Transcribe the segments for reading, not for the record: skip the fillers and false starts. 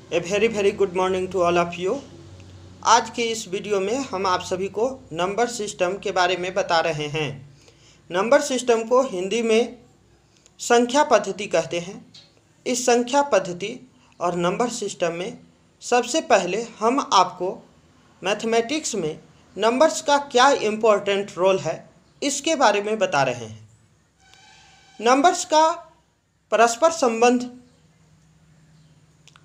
A very good morning to all of you. आज के इस वीडियो में हम आप सभी को नंबर सिस्टम के बारे में बता रहे हैं। नंबर सिस्टम को हिंदी में संख्या पद्धति कहते हैं। इस संख्या पद्धति और नंबर सिस्टम में सबसे पहले हम आपको मैथमेटिक्स में नंबर्स का क्या इम्पोर्टेंट रोल है इसके बारे में बता रहे हैं। नंबर्स का परस्पर संबंध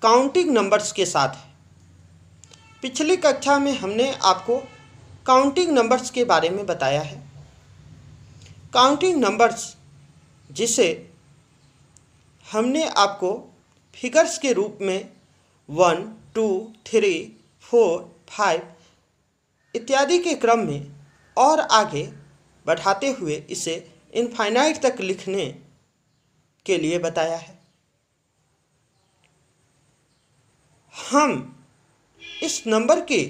काउंटिंग नंबर्स के साथ है। पिछली कक्षा में हमने आपको काउंटिंग नंबर्स के बारे में बताया है। काउंटिंग नंबर्स जिसे हमने आपको फिगर्स के रूप में 1, 2, 3, 4, 5 इत्यादि के क्रम में और आगे बढ़ाते हुए इसे इनफाइनाइट तक लिखने के लिए बताया है। हम इस नंबर की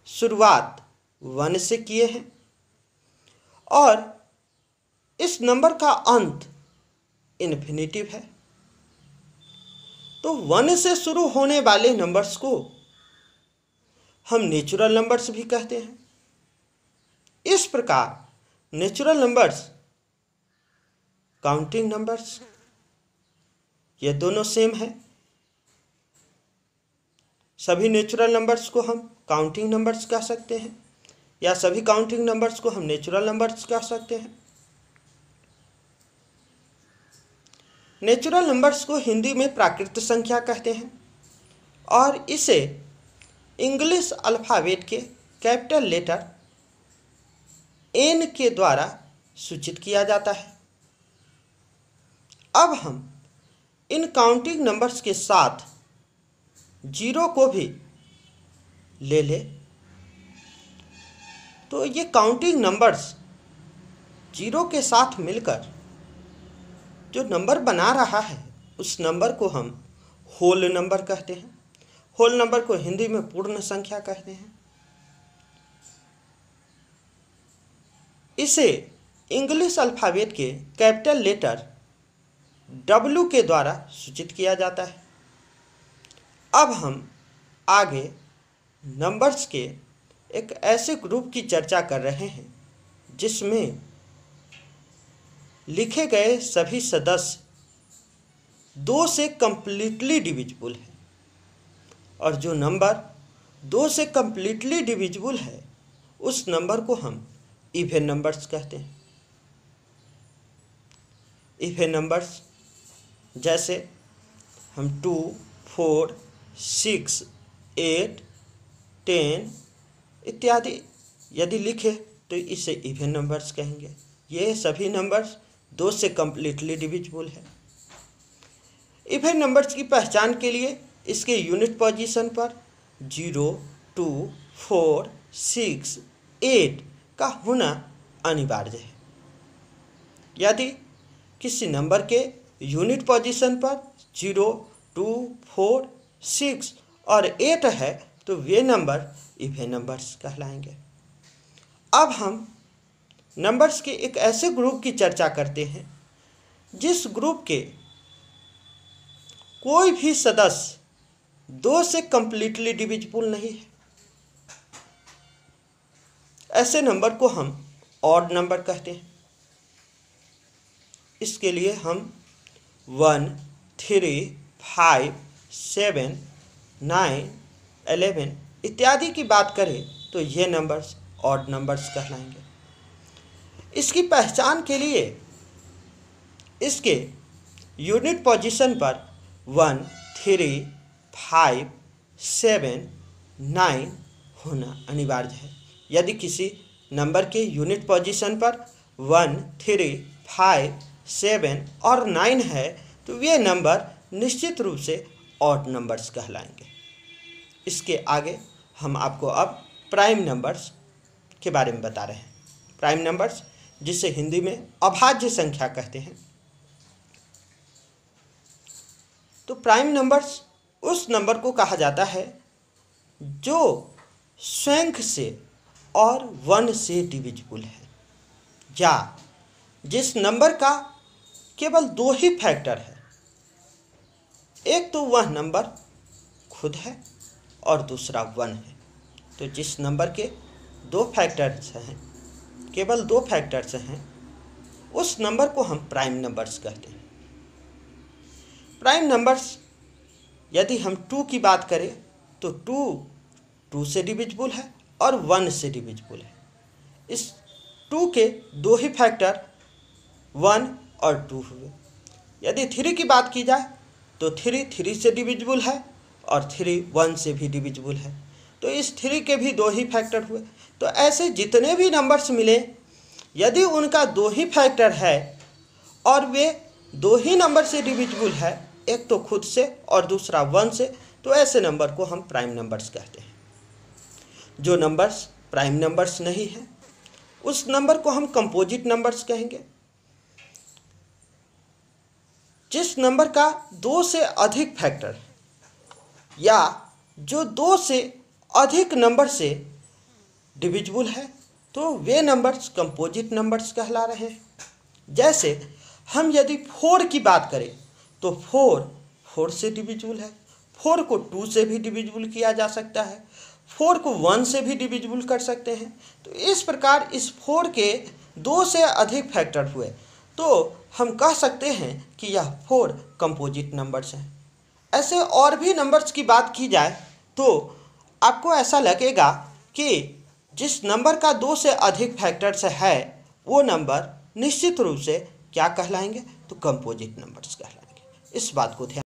शुरुआत 1 से किए हैं और इस नंबर का अंत इन्फिनिटिव है। तो 1 से शुरू होने वाले नंबर्स को हम नेचुरल नंबर्स भी कहते हैं। इस प्रकार नेचुरल नंबर्स, काउंटिंग नंबर्स, ये दोनों सेम है। सभी नेचुरल नंबर्स को हम काउंटिंग नंबर्स कह सकते हैं या सभी काउंटिंग नंबर्स को हम नेचुरल नंबर्स कह सकते हैं। नेचुरल नंबर्स को हिंदी में प्राकृत संख्या कहते हैं और इसे इंग्लिश अल्फ़ाबेट के कैपिटल लेटर एन के द्वारा सूचित किया जाता है। अब हम इन काउंटिंग नंबर्स के साथ जीरो को भी ले ले तो ये काउंटिंग नंबर्स जीरो के साथ मिलकर जो नंबर बना रहा है उस नंबर को हम होल नंबर कहते हैं। होल नंबर को हिंदी में पूर्ण संख्या कहते हैं। इसे इंग्लिश अल्फ़ाबेट के कैपिटल लेटर W के द्वारा सूचित किया जाता है। अब हम आगे नंबर्स के एक ऐसे ग्रुप की चर्चा कर रहे हैं जिसमें लिखे गए सभी सदस्य 2 से कंप्लीटली डिविजिबल है और जो नंबर 2 से कंप्लीटली डिविजिबल है उस नंबर को हम इवन नंबर्स कहते हैं। इवन नंबर्स जैसे हम 2, 4, 6, 8, 10 इत्यादि यदि लिखे तो इसे इवन नंबर्स कहेंगे। ये सभी नंबर्स 2 से कंप्लीटली डिविजिबल है। इवन नंबर्स की पहचान के लिए इसके यूनिट पोजीशन पर 0, 2, 4, 6, 8 का होना अनिवार्य है। यदि किसी नंबर के यूनिट पोजीशन पर 0, 2, 4, 6 और 8 है तो वे नंबर इवन नंबर्स कहलाएंगे। अब हम नंबर्स के एक ऐसे ग्रुप की चर्चा करते हैं जिस ग्रुप के कोई भी सदस्य 2 से कंप्लीटली डिविजिबल नहीं है। ऐसे नंबर को हम ऑड नंबर कहते हैं। इसके लिए हम 1, 3, 5, 7, 9, 11 इत्यादि की बात करें तो ये नंबर्स ऑड नंबर्स कहलाएंगे। इसकी पहचान के लिए इसके यूनिट पोजीशन पर 1, 3, 5, 7, 9 होना अनिवार्य है। यदि किसी नंबर के यूनिट पोजीशन पर 1, 3, 5, 7 और 9 है तो वे नंबर निश्चित रूप से ऑड नंबर्स कहलाएंगे। इसके आगे हम आपको अब प्राइम नंबर्स के बारे में बता रहे हैं। प्राइम नंबर्स जिसे हिंदी में अभाज्य संख्या कहते हैं। तो प्राइम नंबर्स उस नंबर को कहा जाता है जो स्वयं से और 1 से डिविजिबल है या जिस नंबर का केवल 2 ही फैक्टर है। एक तो वह नंबर खुद है और दूसरा 1 है। तो जिस नंबर के 2 फैक्टर्स हैं, केवल 2 फैक्टर्स हैं, उस नंबर को हम प्राइम नंबर्स कहते हैं। प्राइम नंबर्स यदि हम 2 की बात करें तो 2 से डिविजिबल है और 1 से डिविजिबल है। इस 2 के 2 ही फैक्टर 1 और 2 हुए। यदि 3 की बात की जाए तो 3 से डिविजिबल है और 3 1 से भी डिविजिबल है। तो इस 3 के भी 2 ही फैक्टर हुए। तो ऐसे जितने भी नंबर्स मिले, यदि उनका 2 ही फैक्टर है और वे 2 ही नंबर से डिविजिबल है, एक तो खुद से और दूसरा 1 से, तो ऐसे नंबर को हम प्राइम नंबर्स कहते हैं। जो नंबर्स प्राइम नंबर्स नहीं है, उस नंबर को हम कंपोजिट नंबर्स कहेंगे। जिस नंबर का 2 से अधिक फैक्टर या जो 2 से अधिक नंबर से डिविजिबल है, तो वे नंबर्स कंपोजिट नंबर्स कहला रहे हैं। जैसे हम यदि 4 की बात करें तो 4 से डिविजिबल है। 4 को 2 से भी डिविजिबल किया जा सकता है, 4 को 1 से भी डिविजिबल कर सकते हैं। तो इस प्रकार इस 4 के 2 से अधिक फैक्टर हुए, तो हम कह सकते हैं कि यह 4 कंपोजिट नंबर्स हैं। ऐसे और भी नंबर्स की बात की जाए तो आपको ऐसा लगेगा कि जिस नंबर का 2 से अधिक फैक्टर्स है, वो नंबर निश्चित रूप से क्या कहलाएंगे, तो कंपोजिट नंबर्स कहलाएंगे। इस बात को ध्यान